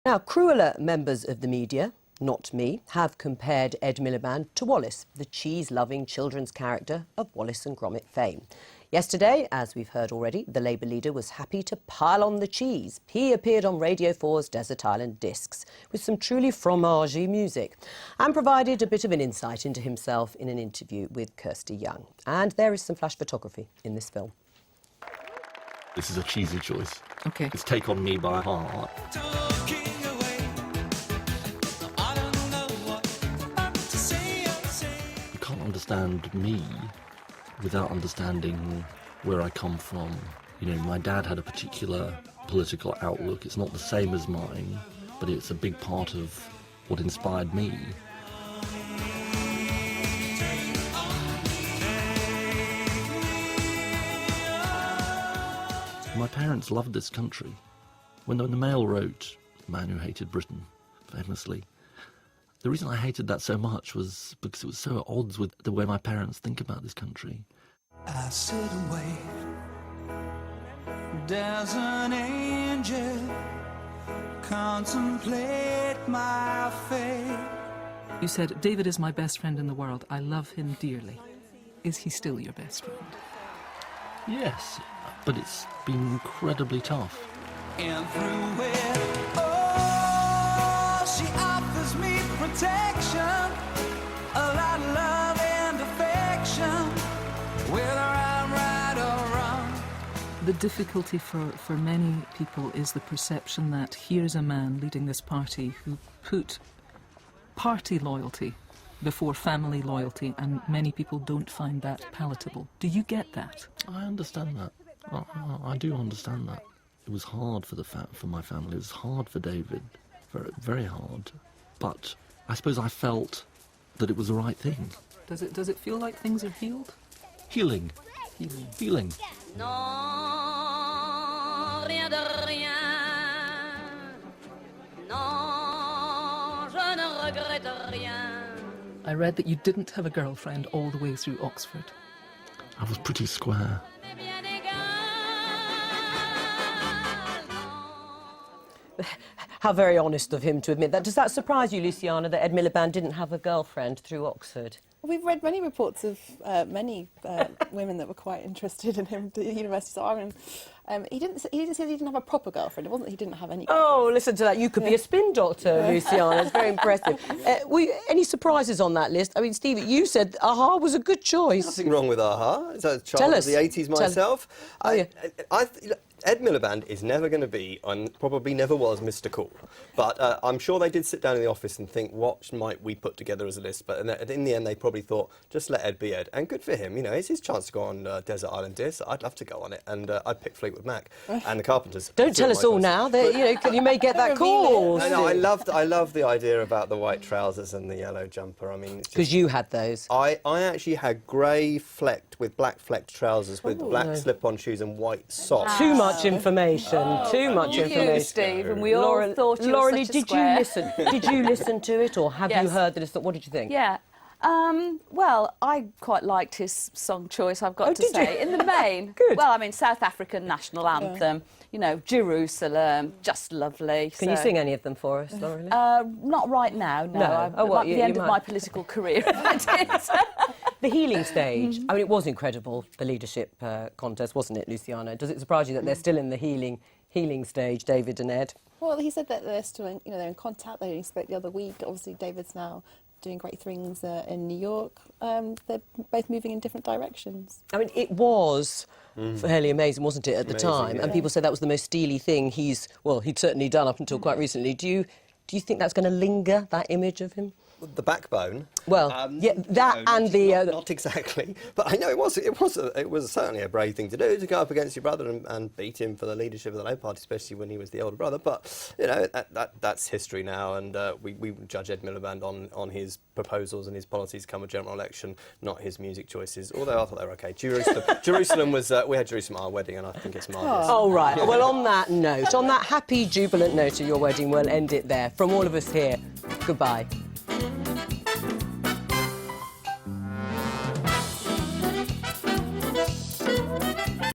Now, crueler members of the media, not me, have compared Ed Miliband to Wallace, the cheese-loving children's character of Wallace and Gromit fame. Yesterday, as we've heard already, the Labour leader was happy to pile on the cheese. He appeared on Radio 4's Desert Island Discs with some truly fromagey music and provided a bit of an insight into himself in an interview with Kirsty Young. And there is some flash photography in this film. This is a cheesy choice. OK. It's Take On Me by Heart. You can't understand me without understanding where I come from. You know, my dad had a particular political outlook. It's not the same as mine, but it's a big part of what inspired me. My parents loved this country. When the Mail wrote, "The Man Who Hated Britain," famously, the reason I hated that so much was because it was so at odds with the way my parents think about this country. I sit and wait. There's an angel, contemplate my fate. You said, David is my best friend in the world. I love him dearly. Is he still your best friend? Yes, but it's been incredibly tough. And through it, oh, she offers me protection, a lot of love and affection, whether I'm right or wrong. The difficulty for many people is the perception that here's a man leading this party who put party loyalty before family loyalty, and many people don't find that palatable. Do you get that? I understand that. I do understand that. It was hard for my family. It was hard for David, very hard. But I suppose I felt that it was the right thing. Does it feel like things are healed? Healing. Healing. Healing. Non, rien de rien. Non, je ne regrette rien. I read that you didn't have a girlfriend all the way through Oxford. I was pretty square. How very honest of him to admit that. Does that surprise you, Luciana, that Ed Miliband didn't have a girlfriend through Oxford? We've read many reports of many women that were quite interested in him at the University of Ireland. He didn't say he didn't have a proper girlfriend. It wasn't that he didn't have any girlfriend. Oh, listen to that. You could be a spin doctor, Luciana. It's very impressive. Any surprises on that list? I mean, Steve, you said Aha was a good choice. Nothing wrong with Aha. As a child Tell of us. the 80s myself. Yeah. Ed Miliband is never going to be, and probably never was, Mr. Cool. But I'm sure they did sit down in the office and think, what might we put together as a list? But in the end, they probably thought, just let Ed be Ed. And good for him. You know, it's his chance to go on Desert Island Discs. I'd love to go on it. And I'd pick Fleetwood Mac and the Carpenters. Don't tell us all now. That, you know, you may get that call. No, I love the idea about the white trousers and the yellow jumper. I mean, because you had those. I actually had grey flecked with black flecked trousers with black slip-on shoes and white socks. Too much information. Too much information. You, Steve, and we all thought you Laura, were such a did square. you listen? Did you listen to it, or have you Yes. heard that it's? What did you think? Yeah. Well, I quite liked his song choice, I've got to did say. you? In the main. Good. Well, I mean, South African national anthem, you know, Jerusalem, just lovely. Can you sing any of them for us, Laura? Not right now, no. No. It might be the end of might. my political career if I did. The healing stage. I mean, it was incredible, the leadership contest, wasn't it, Luciana? Does it surprise you that they're still in the healing stage, David and Ed? Well, he said that they're still in, they're in contact. They only spoke the other week. Obviously, David's now doing great things in New York. They're both moving in different directions. I mean, it was fairly amazing, wasn't it, at the time? Yeah. And people said that was the most steely thing he'd certainly done up until quite recently. Do you think that's going to linger, that image of him? The backbone. Well, not exactly, but I know it was certainly a brave thing to do, to go up against your brother and beat him for the leadership of the Labour Party, especially when he was the older brother. But you know that's history now, and we judge Ed Miliband on his proposals and his policies come a general election, not his music choices. Although I thought they were okay. Jerusalem was we had Jerusalem at our wedding, and I think it's marvellous. Oh right. Well, on that note, on that happy, jubilant note of your wedding, we'll end it there. From all of us here, goodbye.